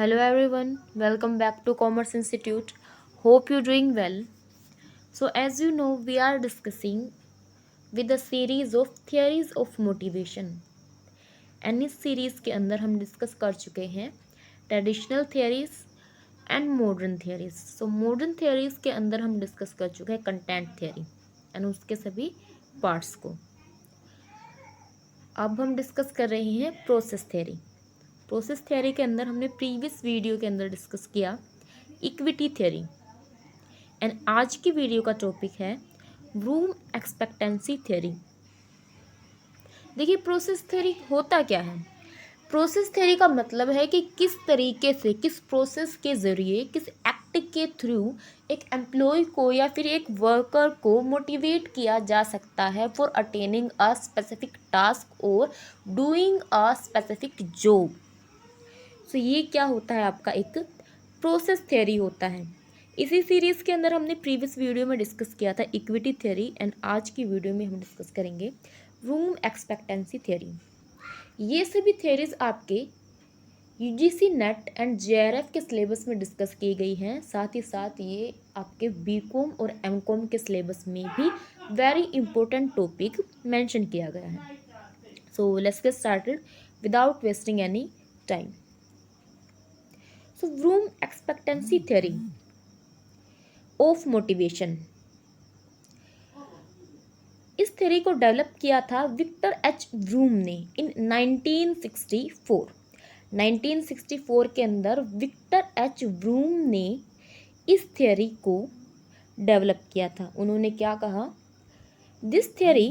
Hello everyone, welcome back to Commerce Institute. Hope you're doing well. So as you know, we are discussing with a series of theories of motivation. And इस series के अंदर हम discuss कर चुके हैं traditional theories and modern theories. So modern theories के अंदर हम डिस्कस कर चुके हैं कंटेंट थियरी एंड उसके सभी पार्ट्स को. अब हम डिस्कस कर रहे हैं प्रोसेस थियरी. प्रोसेस थियरी के अंदर हमने प्रीवियस वीडियो के अंदर डिस्कस किया इक्विटी थियरी एंड आज की वीडियो का टॉपिक है रूम एक्सपेक्टेंसी थियरी. देखिए प्रोसेस थियरी होता क्या है. प्रोसेस थियरी का मतलब है कि किस तरीके से, किस प्रोसेस के ज़रिए, किस एक्ट के थ्रू एक एम्प्लॉय को या फिर एक वर्कर को मोटिवेट किया जा सकता है for attaining a specific task और डूइंग अ स्पेसिफिक जॉब. सो ये क्या होता है, आपका एक प्रोसेस थियरी होता है. इसी सीरीज़ के अंदर हमने प्रीवियस वीडियो में डिस्कस किया था इक्विटी थियरी एंड आज की वीडियो में हम डिस्कस करेंगे रूम एक्सपेक्टेंसी थियरी. ये सभी थियरीज आपके यूजीसी नेट एंड जेआरएफ के सिलेबस में डिस्कस की गई हैं. साथ ही साथ ये आपके बीकॉम और एमकॉम के सिलेबस में भी वेरी इंपॉर्टेंट टॉपिक मेंशन किया गया है. So let's get started without wasting any time. So room expectancy theory of motivation. इस थ्योरी को डेवलप किया था विक्टर एच ब्रूम ने इन 1964. 1964 के अंदर विक्टर एच ब्रूम ने इस थ्योरी को डेवलप किया था. उन्होंने क्या कहा, this theory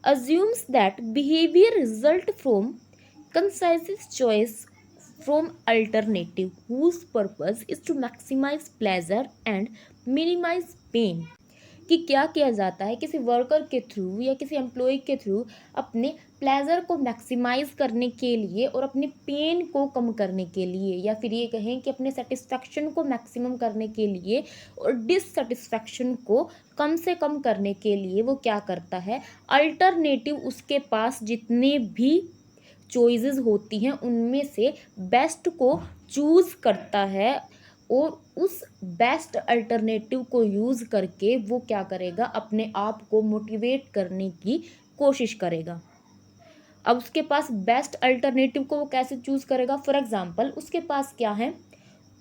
assumes that behavior result from conscious choice from alternative whose purpose is to maximize pleasure and minimize pain. कि क्या किया जाता है किसी वर्कर के थ्रू या किसी एम्प्लॉय के थ्रू अपने प्लेजर को मैक्सिमाइज करने के लिए और अपने पेन को कम करने के लिए, या फिर ये कहें कि अपने सेटिस्फैक्शन को मैक्सिमम करने के लिए और डिससेटिस्फैक्शन को कम से कम करने के लिए वो क्या करता है, अल्टरनेटिव उसके पास जितने भी चॉइसेस होती हैं उनमें से बेस्ट को चूज़ करता है और उस बेस्ट अल्टरनेटिव को यूज़ करके वो क्या करेगा, अपने आप को मोटिवेट करने की कोशिश करेगा. अब उसके पास बेस्ट अल्टरनेटिव को वो कैसे चूज़ करेगा. फॉर एग्जांपल उसके पास क्या है,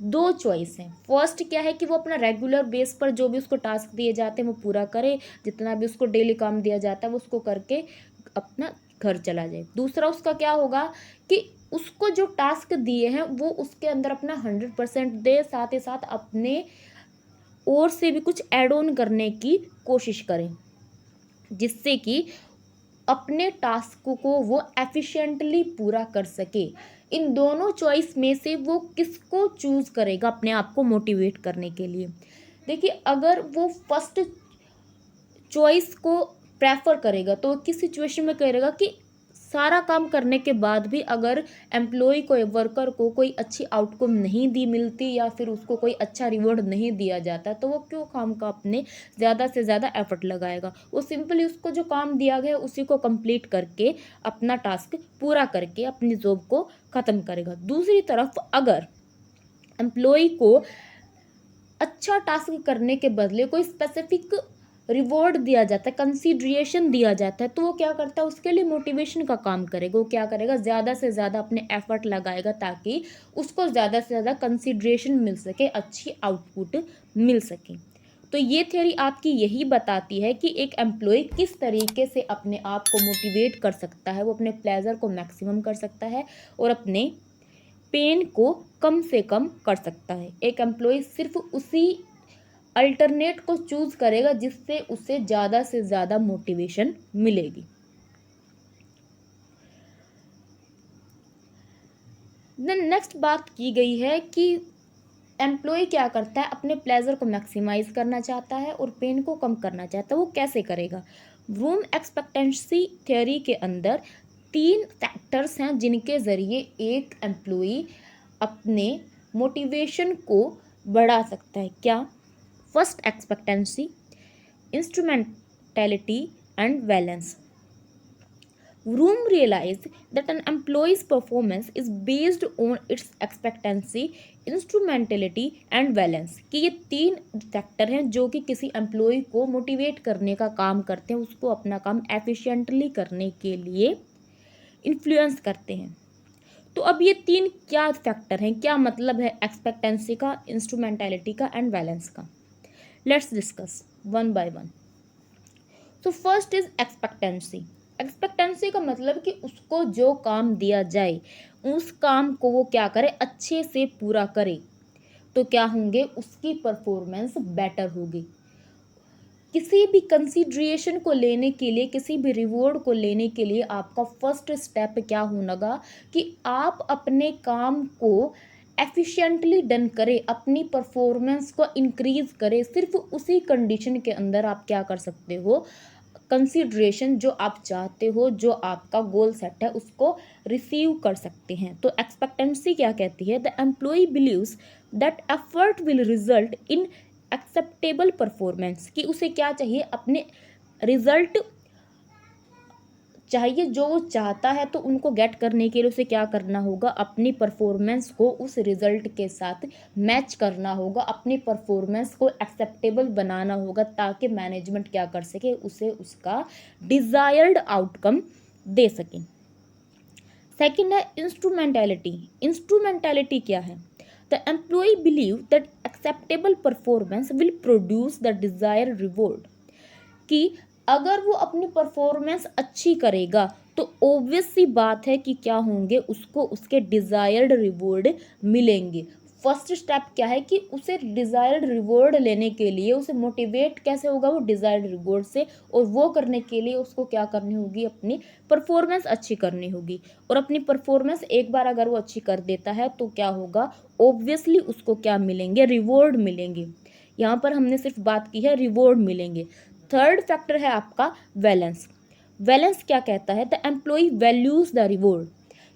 दो चॉइस हैं. फर्स्ट क्या है कि वो अपना रेगुलर बेस पर जो भी उसको टास्क दिए जाते हैं वो पूरा करे, जितना भी उसको डेली काम दिया जाता है वो उसको करके अपना घर चला जाए. दूसरा उसका क्या होगा कि उसको जो टास्क दिए हैं वो उसके अंदर अपना 100% दे, साथ ही साथ अपने और से भी कुछ ऐड ऑन करने की कोशिश करें जिससे कि अपने टास्क को वो एफिशिएंटली पूरा कर सके. इन दोनों चॉइस में से वो किसको चूज़ करेगा अपने आप को मोटिवेट करने के लिए. देखिए अगर वो फर्स्ट चॉइस को प्रेफर करेगा तो किस सिचुएशन में करेगा कि सारा काम करने के बाद भी अगर एम्प्लॉय को, वर्कर को कोई अच्छी आउटकम नहीं दी मिलती या फिर उसको कोई अच्छा रिवॉर्ड नहीं दिया जाता तो वो क्यों काम का अपने ज़्यादा से ज़्यादा एफर्ट लगाएगा. वो सिंपली उसको जो काम दिया गया है उसी को कंप्लीट करके अपना टास्क पूरा करके अपनी जॉब को ख़त्म करेगा. दूसरी तरफ अगर एम्प्लॉय को अच्छा टास्क करने के बदले कोई स्पेसिफिक रिवॉर्ड दिया जाता है, कंसीडरेशन दिया जाता है, तो वो क्या करता है, उसके लिए मोटिवेशन का काम करेगा. वो क्या करेगा, ज़्यादा से ज़्यादा अपने एफर्ट लगाएगा ताकि उसको ज़्यादा से ज़्यादा कंसीडरेशन मिल सके, अच्छी आउटपुट मिल सके. तो ये थ्योरी आपकी यही बताती है कि एक एम्प्लॉय किस तरीके से अपने आप को मोटिवेट कर सकता है, वो अपने प्लेजर को मैक्सिमम कर सकता है और अपने पेन को कम से कम कर सकता है. एक एम्प्लॉय सिर्फ उसी अल्टरनेट को चूज करेगा जिससे उसे ज़्यादा से ज़्यादा मोटिवेशन मिलेगी. देन नेक्स्ट बात की गई है कि एम्प्लॉय क्या करता है, अपने प्लेजर को मैक्सिमाइज करना चाहता है और पेन को कम करना चाहता है. वो कैसे करेगा. रूम एक्सपेक्टेंसी थ्योरी के अंदर 3 फैक्टर्स हैं जिनके ज़रिए एक एम्प्लॉय अपने मोटिवेशन को बढ़ा सकता है. क्या, first expectancy, instrumentality and valence. Vroom realized that an employee's performance is based on its expectancy, instrumentality and valence, कि ये 3 फैक्टर हैं जो कि किसी एम्प्लॉय को मोटिवेट करने का काम करते हैं, उसको अपना काम एफिशिएंटली करने के लिए इन्फ्लुएंस करते हैं। तो अब ये 3 क्या फैक्टर हैं, क्या मतलब है एक्सपेक्टेंसी का, इंस्ट्रूमेंटलिटी का एंड बैलेंस का। Let's discuss one by one. तो फर्स्ट इज एक्सपेक्टेंसी। एक्सपेक्टेंसी का मतलब कि उसको जो काम दिया जाए उस काम को वो क्या करे, अच्छे से पूरा करे, तो क्या होंगे, उसकी परफॉर्मेंस बेटर होगी। किसी भी कंसीडरेशन को लेने के लिए, किसी भी रिवॉर्ड को लेने के लिए आपका फर्स्ट स्टेप क्या होगा कि आप अपने काम को एफिशिएंटली डन करें, अपनी परफॉर्मेंस को इंक्रीज करें। सिर्फ उसी कंडीशन के अंदर आप क्या कर सकते हो, कंसीडरेशन जो आप चाहते हो, जो आपका गोल सेट है, उसको रिसीव कर सकते हैं। तो एक्सपेक्टेंसी क्या कहती है, the employee believes that effort will result in acceptable performance, कि उसे क्या चाहिए, अपने रिजल्ट चाहिए जो वो चाहता है, तो उनको गेट करने के लिए उसे क्या करना होगा, अपनी परफॉर्मेंस को उस रिजल्ट के साथ मैच करना होगा, अपनी परफॉर्मेंस को एक्सेप्टेबल बनाना होगा, ताकि मैनेजमेंट क्या कर सके, उसे उसका डिजायर्ड आउटकम दे सके। सेकंड है इंस्ट्रूमेंटलिटी। इंस्ट्रूमेंटलिटी क्या है, the employee believe that acceptable performance will produce the desired reward, कि अगर वो अपनी परफॉर्मेंस अच्छी करेगा तो ऑब्वियस सी बात है कि क्या होंगे, उसको उसके डिज़ायर्ड रिवॉर्ड मिलेंगे। फर्स्ट स्टेप क्या है कि उसे डिज़ायर्ड रिवॉर्ड लेने के लिए उसे मोटिवेट कैसे होगा, वो डिज़ायर्ड रिवॉर्ड से, और वो करने के लिए उसको क्या करनी होगी, अपनी परफॉर्मेंस अच्छी करनी होगी। और अपनी परफॉर्मेंस एक बार अगर वो अच्छी कर देता है तो क्या होगा, ऑब्वियसली उसको क्या मिलेंगे, रिवॉर्ड मिलेंगे। यहाँ पर हमने सिर्फ बात की है रिवॉर्ड मिलेंगे। थर्ड फैक्टर है आपका बैलेंस। बैलेंस क्या कहता है, the employee values the reward,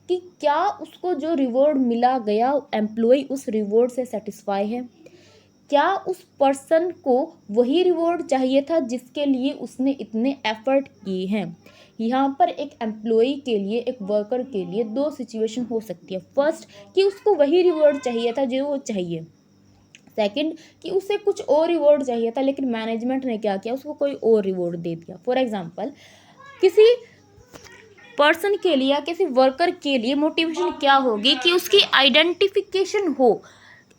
कि क्या उसको जो रिवॉर्ड मिला गया, एम्प्लॉय उस रिवॉर्ड से सेटिस्फाई है, क्या उस पर्सन को वही रिवॉर्ड चाहिए था जिसके लिए उसने इतने एफर्ट किए हैं। यहाँ पर एक एम्प्लॉय के लिए, एक वर्कर के लिए 2 सिचुएशन हो सकती है। फर्स्ट कि उसको वही रिवॉर्ड चाहिए था जो वो चाहिए, सेकंड कि उसे कुछ और रिवॉर्ड चाहिए था लेकिन मैनेजमेंट ने क्या किया, उसको कोई और रिवॉर्ड दे दिया। फॉर एग्जांपल किसी पर्सन के लिए या किसी वर्कर के लिए मोटिवेशन क्या होगी कि उसकी आइडेंटिफिकेशन हो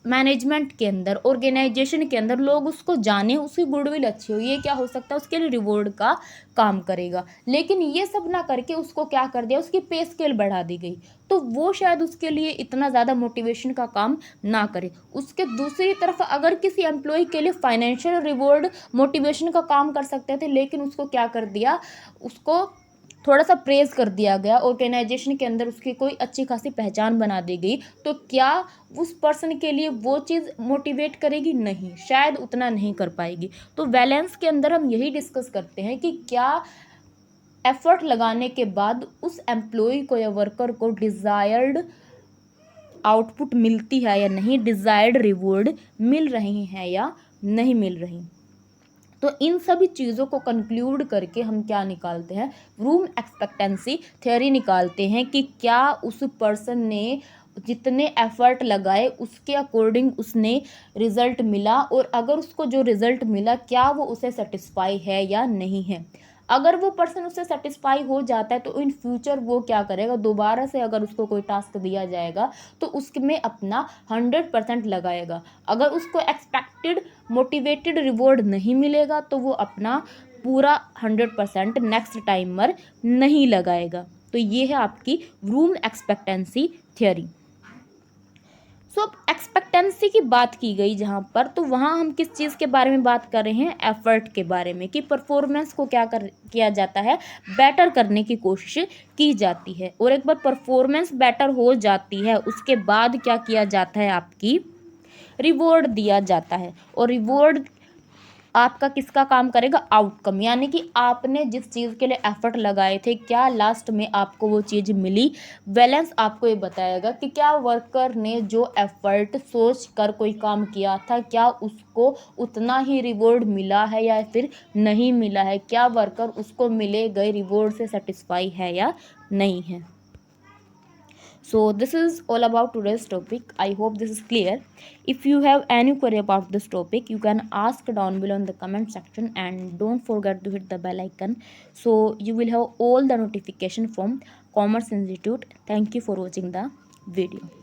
मैनेजमेंट के अंदर, ऑर्गेनाइजेशन के अंदर, लोग उसको जाने, उसकी गुडविल अच्छी हो, ये क्या हो सकता है, उसके लिए रिवॉर्ड का काम करेगा। लेकिन ये सब ना करके उसको क्या कर दिया, उसकी पे स्केल बढ़ा दी गई, तो वो शायद उसके लिए इतना ज़्यादा मोटिवेशन का काम ना करे। उसके दूसरी तरफ अगर किसी एम्प्लॉय के लिए फाइनेंशियल रिवॉर्ड मोटिवेशन का काम कर सकते थे, लेकिन उसको क्या कर दिया, उसको थोड़ा सा प्रेज कर दिया गया, ऑर्गेनाइजेशन के अंदर उसकी कोई अच्छी खासी पहचान बना दी गई, तो क्या उस पर्सन के लिए वो चीज़ मोटिवेट करेगी, नहीं, शायद उतना नहीं कर पाएगी। तो बैलेंस के अंदर हम यही डिस्कस करते हैं कि क्या एफर्ट लगाने के बाद उस एम्प्लॉय को या वर्कर को डिज़ायर्ड आउटपुट मिलती है या नहीं, डिज़ायर्ड रिवॉर्ड मिल रही हैं या नहीं मिल रही। तो इन सभी चीज़ों को कंक्लूड करके हम क्या निकालते हैं, रूम एक्सपेक्टेंसी थ्योरी निकालते हैं कि क्या उस पर्सन ने जितने एफर्ट लगाए उसके अकॉर्डिंग उसने रिजल्ट मिला, और अगर उसको जो रिजल्ट मिला क्या वो उसे सेटिस्फाई है या नहीं है। अगर वो पर्सन उससे सेटिस्फाई हो जाता है तो इन फ्यूचर वो क्या करेगा, दोबारा से अगर उसको कोई टास्क दिया जाएगा तो उसमें अपना 100% लगाएगा। अगर उसको एक्सपेक्टेड मोटिवेटेड रिवॉर्ड नहीं मिलेगा तो वो अपना पूरा 100% नेक्स्ट टाइमर नहीं लगाएगा। तो ये है आपकी रूम एक्सपेक्टेंसी थ्योरी। सो अब एक्सपेक्टेंसी की बात की गई जहाँ पर, तो वहाँ हम किस चीज़ के बारे में बात कर रहे हैं, एफर्ट के बारे में, कि परफॉर्मेंस को क्या किया जाता है, बेटर करने की कोशिश की जाती है। और एक बार परफॉर्मेंस बेटर हो जाती है उसके बाद क्या किया जाता है, आपकी रिवॉर्ड दिया जाता है। और रिवॉर्ड आपका किसका काम करेगा, आउटकम, यानी कि आपने जिस चीज़ के लिए एफर्ट लगाए थे क्या लास्ट में आपको वो चीज़ मिली। बैलेंस आपको ये बताएगा कि क्या वर्कर ने जो एफर्ट सोच कर कोई काम किया था क्या उसको उतना ही रिवॉर्ड मिला है या फिर नहीं मिला है, क्या वर्कर उसको मिले गए रिवॉर्ड से सेटिस्फाई है या नहीं है। So this is all about today's topic. I hope this is clear. If you have any query about this topic, you can ask down below in the comment section, and don't forget to hit the bell icon so you will have all the notification from Commerce Institute. Thank you for watching the video.